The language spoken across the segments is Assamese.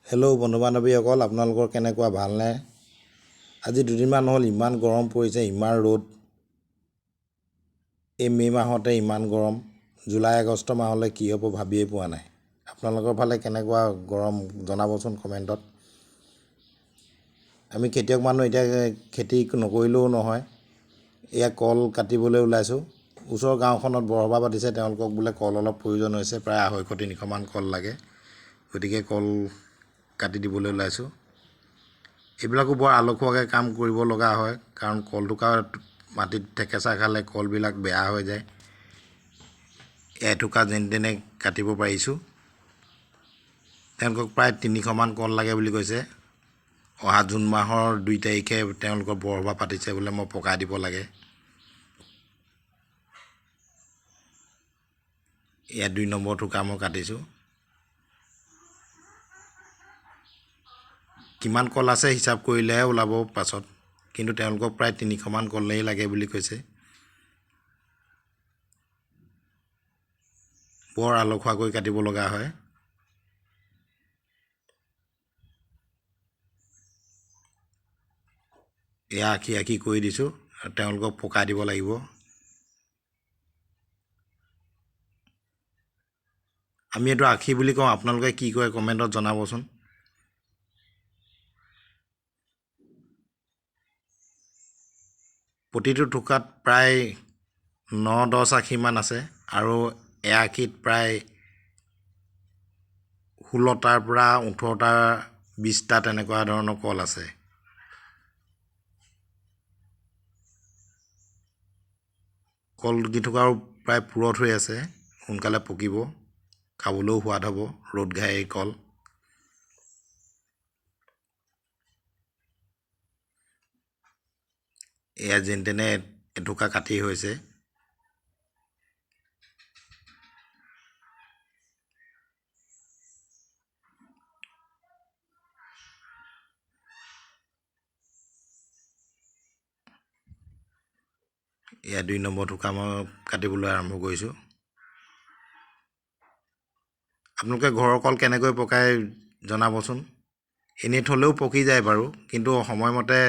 হেল্ল' বন্ধু বান্ধৱীসকল, আপোনালোকৰ কেনেকুৱা, ভালনে? আজি দুদিনমান হ'ল ইমান গৰম পৰিছে, ইমান ৰ'দ। এই মে' মাহতে ইমান গৰম, জুলাই আগষ্ট মাহলৈ কি হ'ব ভাবিয়ে পোৱা নাই। আপোনালোকৰ ফালে কেনেকুৱা গৰম জনাবচোন কমেণ্টত। আমি খেতিয়ক মানুহ, এতিয়া খেতি নকৰিলেও নহয়। এয়া কল কাটিবলৈ ওলাইছোঁ। ওচৰৰ গাঁওখনত বৰসভা পাতিছে, তেওঁলোকক বোলে কল অলপ প্ৰয়োজন হৈছে, প্ৰায় 250-300মান কল লাগে। গতিকে কল কাটি দিবলৈ ওলাইছোঁ। এইবিলাকো বৰ আলসুৱাকৈ কাম কৰিব লগা হয়, কাৰণ কল থোকা মাটিত ঠেকেচা খালে কলবিলাক বেয়া হৈ যায়। এথোকা যেনে তেনে কাটিব পাৰিছোঁ। তেওঁলোকক প্ৰায় 300মান কল লাগে বুলি কৈছে। অহা জুন মাহৰ 2 তাৰিখে তেওঁলোকৰ বৰসভা পাতিছে বোলে, মই পকাই দিব লাগে। এয়া 2 নম্বৰ থোকা মই কাটিছোঁ। কিমান কল আছে হিচাপ কৰিলেহে ওলাব পাছত, কিন্তু তেওঁলোকক প্ৰায় 300মান কলেই লাগে বুলি কৈছে। বৰ আলসুৱাকৈ কাটিব লগা হয়। এয়া আঁকি কৰি দিছোঁ, তেওঁলোকক পকাই দিব লাগিব। আমি এইটো আখি বুলি কওঁ, আপোনালোকে কি কয় কমেণ্টত জনাবচোন। প্ৰতিটো থোকাত প্ৰায় 9-10 আখিমান আছে, আৰু আখিত প্ৰায় 16টাৰ পৰা 18টা 20টা তেনেকুৱা ধৰণৰ কল আছে। কলকেইথোকাও প্ৰায় পুৰঠ হৈ আছে, সোনকালে পকিব, খাবলৈও সোৱাদ হ'ব, ৰ'দ ঘাই কল। এয়া যেন তেনে এথোকা কাটি হৈছে। এয়া 2 নম্বৰ থোকা মই কাটিবলৈ আৰম্ভ কৰিছোঁ। আপোনালোকে ঘৰৰ কল কেনেকৈ পকাই জনাবচোন। এনেই থ'লেও পকি যায় বাৰু, কিন্তু সময়মতে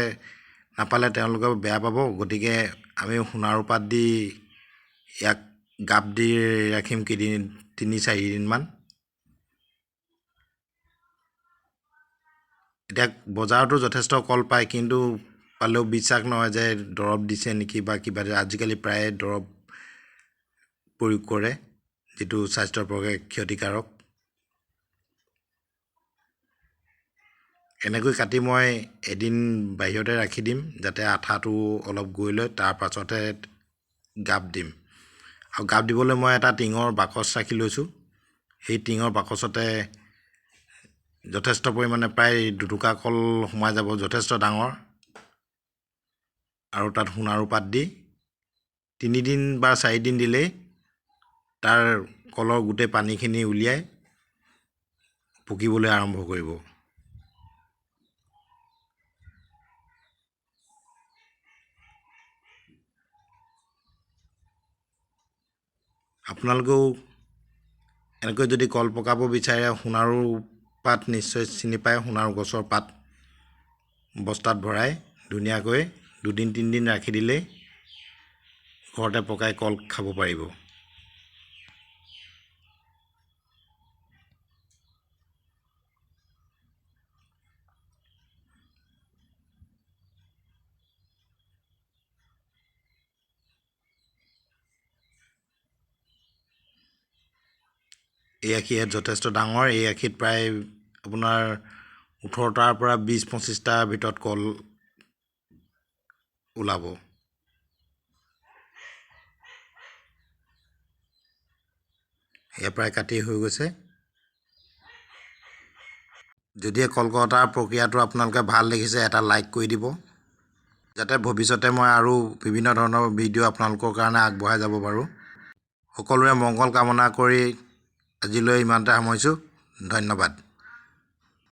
নাপালে তেওঁলোকে বেয়া পাব। গতিকে আমি সোণাৰু পাত দি ইয়াক গাপ দি ৰাখিম 3-4 দিনমান। এতিয়া বজাৰতো যথেষ্ট কল পায়, কিন্তু পালেও বিশ্বাস নহয় যে দৰৱ দিছে নেকি বা কিবা। আজিকালি প্ৰায় দৰৱ প্ৰয়োগ কৰে, যিটো স্বাস্থ্যৰ পক্ষে ক্ষতিকাৰক। এনেকৈ কাটি মই এদিন বাহিৰতে ৰাখি দিম, যাতে আঠাটো অলপ গৈ লয়, তাৰ পাছতহে গাপ দিম। আৰু গাপ দিবলৈ মই এটা টিঙৰ বাকচ ৰাখি লৈছোঁ। সেই টিঙৰ বাকচতে যথেষ্ট পৰিমাণে প্ৰায় 2 থোকা কল সোমাই যাব, যথেষ্ট ডাঙৰ। আৰু তাত সোণাৰু পাত দি 3 দিন বা 4 দিন দিলেই তাৰ কলৰ গোটেই পানীখিনি উলিয়াই পকিবলৈ আৰম্ভ কৰিব। আপোনালোকেও এনেকৈ যদি কল পকাব বিচাৰে, সোণাৰু পাত নিশ্চয় চিনি পায়। সোণাৰু গছৰ পাত বস্তাত ভৰাই ধুনীয়াকৈ 2-3 দিন ৰাখি দিলেই ঘৰতে পকাই কল খাব পাৰিব। এই আখি ইয়াত যথেষ্ট ডাঙৰ। এই আখিত প্ৰায় আপোনাৰ 18টাৰ পৰা 20-25টাৰ ভিতৰত কল ওলাব। এয়া প্ৰায় কাটি হৈ গৈছে। যদি কল কটাৰ প্ৰক্ৰিয়াটো আপোনালোকে ভাল দেখিছে, এটা লাইক কৰি দিব, যাতে ভৱিষ্যতে মই আৰু বিভিন্ন ধৰণৰ ভিডিঅ' আপোনালোকৰ কাৰণে আগবঢ়াই যাব পাৰোঁ। সকলোৰে মংগল কামনা কৰি আজিলৈ ইমানতে সামৰিছোঁ। ধন্যবাদ।